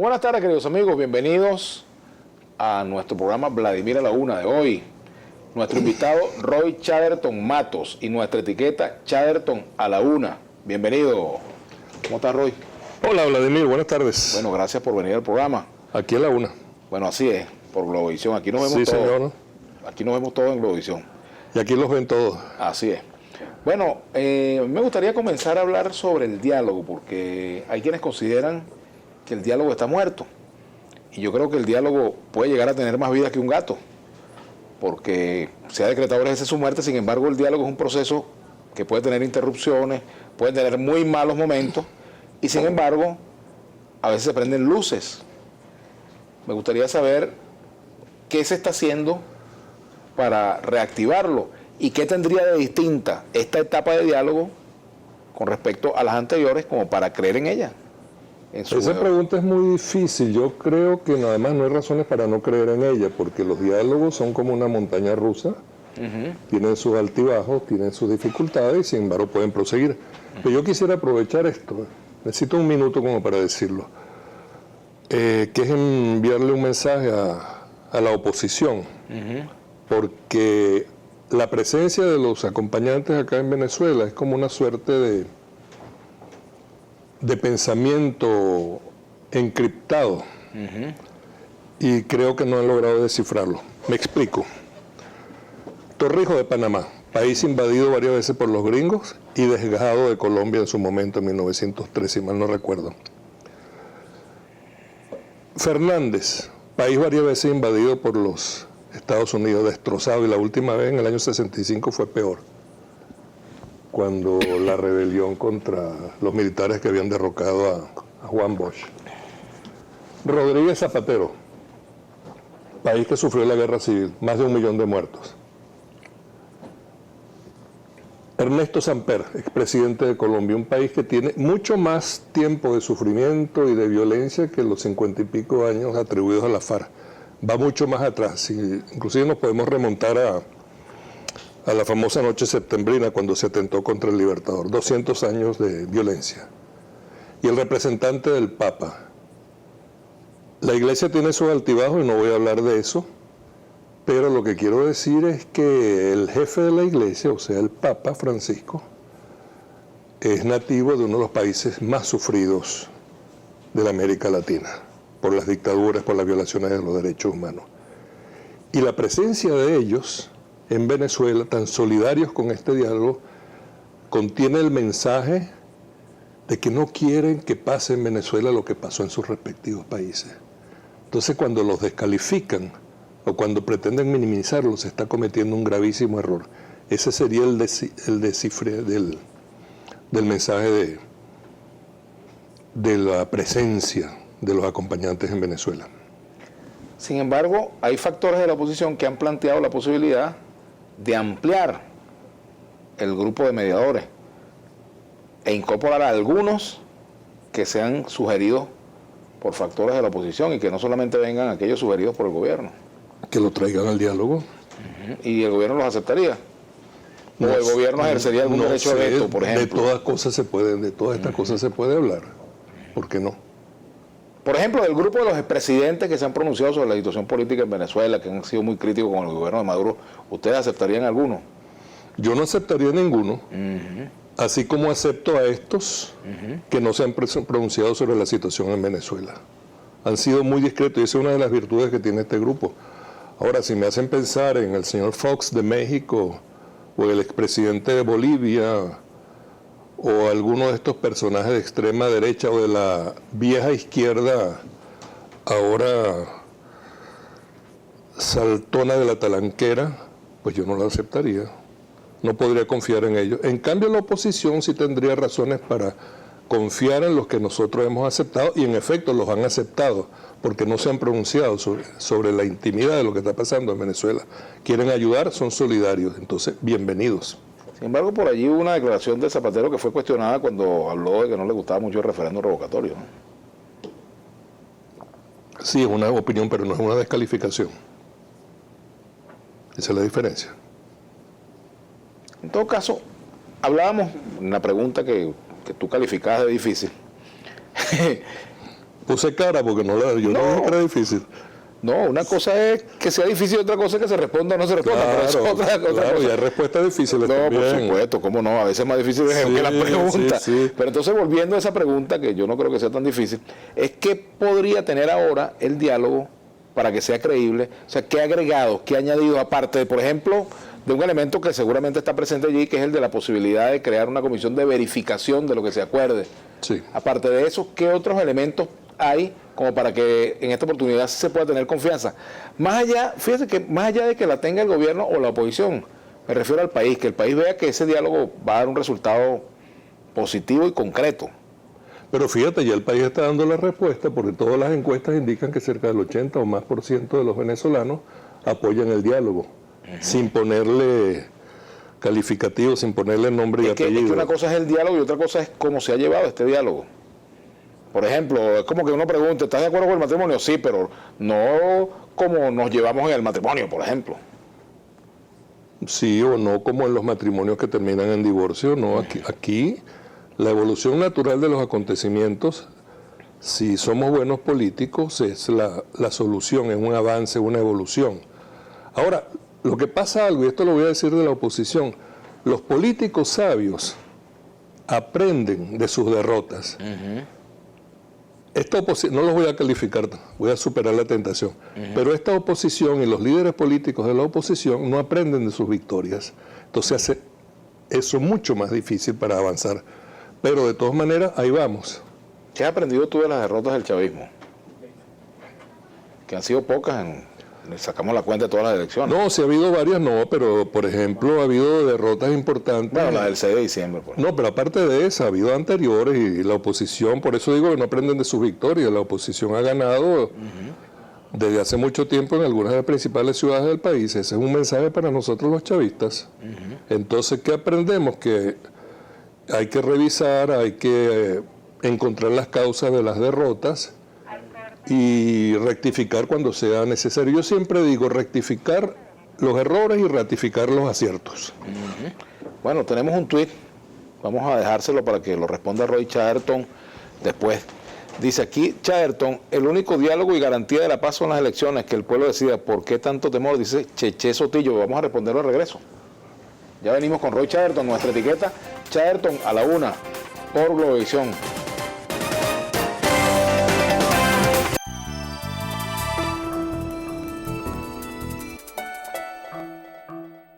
Buenas tardes, queridos amigos, bienvenidos a nuestro programa Vladimir a la Una de hoy. Nuestro invitado Roy Chatterton Matos y nuestra etiqueta Chatterton a la Una. Bienvenido. ¿Cómo estás, Roy? Hola, Vladimir, buenas tardes. Bueno, gracias por venir al programa. Aquí a la Una. Bueno, así es, por Globovisión. Aquí nos vemos Sí, todos. señor. Aquí nos vemos todos en Globovisión. Y aquí los ven todos. Así es. Bueno, me gustaría comenzar a hablar sobre el diálogo, porque hay quienes consideran que el diálogo está muerto. Y yo creo que el diálogo puede llegar a tener más vida que un gato, porque se ha decretado desde su muerte. Sin embargo, el diálogo es un proceso que puede tener interrupciones, puede tener muy malos momentos, y sin embargo, a veces se prenden luces. Me gustaría saber qué se está haciendo para reactivarlo y qué tendría de distinta esta etapa de diálogo con respecto a las anteriores como para creer en ella. Esa pregunta es muy difícil. Yo creo que además no hay razones para no creer en ella, porque los diálogos son como una montaña rusa. Tienen sus altibajos, tienen sus dificultades y sin embargo pueden proseguir. Pero yo quisiera aprovechar esto, necesito un minuto como para decirlo, que es enviarle un mensaje a la oposición, porque la presencia de los acompañantes acá en Venezuela es como una suerte de pensamiento encriptado, y creo que no han logrado descifrarlo. Me explico. Torrijos de Panamá, país invadido varias veces por los gringos y desgajado de Colombia en su momento, en 1903, si mal no recuerdo. Fernández, país varias veces invadido por los Estados Unidos, destrozado, y la última vez en el año 65 fue peor, cuando la rebelión contra los militares que habían derrocado a Juan Bosch. Rodríguez Zapatero, país que sufrió la guerra civil, más de 1 millón de muertos. Ernesto Samper, expresidente de Colombia, un país que tiene mucho más tiempo de sufrimiento y de violencia que los 50 y pico años atribuidos a la FARC. Va mucho más atrás, inclusive nos podemos remontar a la famosa noche septembrina, cuando se atentó contra el Libertador. 200 años de violencia. Y el representante del Papa. La Iglesia tiene sus altibajos y no voy a hablar de eso, pero lo que quiero decir es que el jefe de la Iglesia, o sea, el Papa Francisco, es nativo de uno de los países más sufridos de la América Latina, por las dictaduras, por las violaciones de los derechos humanos. Y la presencia de ellos en Venezuela, tan solidarios con este diálogo, contiene el mensaje de que no quieren que pase en Venezuela lo que pasó en sus respectivos países. Entonces, cuando los descalifican o cuando pretenden minimizarlos, se está cometiendo un gravísimo error. Ese sería el descifre del mensaje de la presencia de los acompañantes en Venezuela. Sin embargo, hay factores de la oposición que han planteado la posibilidad de ampliar el grupo de mediadores e incorporar a algunos que sean sugeridos por factores de la oposición y que no solamente vengan aquellos sugeridos por el gobierno. Que lo traigan al diálogo. ¿Y el gobierno los aceptaría? ¿O el gobierno ejercería algún derecho de veto, por ejemplo? De todas estas cosas se puede hablar. ¿Por qué no? Por ejemplo, del grupo de los expresidentes que se han pronunciado sobre la situación política en Venezuela, que han sido muy críticos con el gobierno de Maduro, ¿ustedes aceptarían alguno? Yo no aceptaría ninguno, así como acepto a estos que no se han pronunciado sobre la situación en Venezuela. Han sido muy discretos y esa es una de las virtudes que tiene este grupo. Ahora, si me hacen pensar en el señor Fox de México o el expresidente de Bolivia o alguno de estos personajes de extrema derecha o de la vieja izquierda, ahora saltona de la talanquera, pues yo no la aceptaría. No podría confiar en ellos. En cambio, la oposición sí tendría razones para confiar en los que nosotros hemos aceptado, y en efecto los han aceptado, porque no se han pronunciado sobre la intimidad de lo que está pasando en Venezuela. Quieren ayudar, son solidarios, entonces bienvenidos. Sin embargo, por allí hubo una declaración de Zapatero que fue cuestionada cuando habló de que no le gustaba mucho el referéndum revocatorio, ¿no? Sí, es una opinión, pero no es una descalificación. Esa es la diferencia. En todo caso, hablábamos, una pregunta que tú calificabas de difícil. Puse cara porque yo no dije que era difícil. No, una cosa es que sea difícil, otra cosa es que se responda o no se responda. Claro, pero eso es otra cosa. Y hay respuestas difíciles también. Por supuesto, cómo no, a veces es más difícil que la pregunta. Sí. Pero entonces, volviendo a esa pregunta, que yo no creo que sea tan difícil, es qué podría tener ahora el diálogo para que sea creíble. O sea, qué agregados, qué añadidos, aparte de, por ejemplo, de un elemento que seguramente está presente allí, que es el de la posibilidad de crear una comisión de verificación de lo que se acuerde. Sí. Aparte de eso, ¿qué otros elementos hay como para que en esta oportunidad se pueda tener confianza? Más allá, fíjese que más allá de que la tenga el gobierno o la oposición, me refiero al país, que el país vea que ese diálogo va a dar un resultado positivo y concreto. Pero fíjate, ya el país está dando la respuesta porque todas las encuestas indican que cerca del 80 o más % de los venezolanos apoyan el diálogo, sin ponerle calificativos, sin ponerle nombre y apellido. Es que una cosa es el diálogo y otra cosa es cómo se ha llevado este diálogo. Por ejemplo, es como que uno pregunta, ¿estás de acuerdo con el matrimonio? Sí, pero no como nos llevamos en el matrimonio, por ejemplo. Sí o no, como en los matrimonios que terminan en divorcio. No, aquí la evolución natural de los acontecimientos, si somos buenos políticos, es la solución, es un avance, una evolución. Ahora, lo que pasa algo, y esto lo voy a decir de la oposición, los políticos sabios aprenden de sus derrotas. Esta oposición, no los voy a calificar, voy a superar la tentación, pero esta oposición y los líderes políticos de la oposición no aprenden de sus victorias. Entonces hace eso mucho más difícil para avanzar. Pero de todas maneras, ahí vamos. ¿Qué has aprendido tú de las derrotas del chavismo? Que han sido pocas, sacamos la cuenta de todas las elecciones. No, sí ha habido varias, no, pero por ejemplo ha habido derrotas importantes. Bueno, la del 6 de diciembre. No, pero aparte de esa, ha habido anteriores y la oposición, por eso digo que no aprenden de sus victorias. La oposición ha ganado desde hace mucho tiempo en algunas de las principales ciudades del país. Ese es un mensaje para nosotros los chavistas. Entonces, ¿qué aprendemos? Que hay que revisar, hay que encontrar las causas de las derrotas y rectificar cuando sea necesario. Yo siempre digo rectificar los errores y ratificar los aciertos. Bueno, tenemos un tuit, vamos a dejárselo para que lo responda Roy Chatterton después. Dice aquí Chatterton, el único diálogo y garantía de la paz son las elecciones, que el pueblo decida. ¿Por qué tanto temor? Dice Cheche Sotillo. Vamos a responderlo de regreso. Ya venimos con Roy Chatterton, nuestra etiqueta Chatterton a la 1 por Globovisión.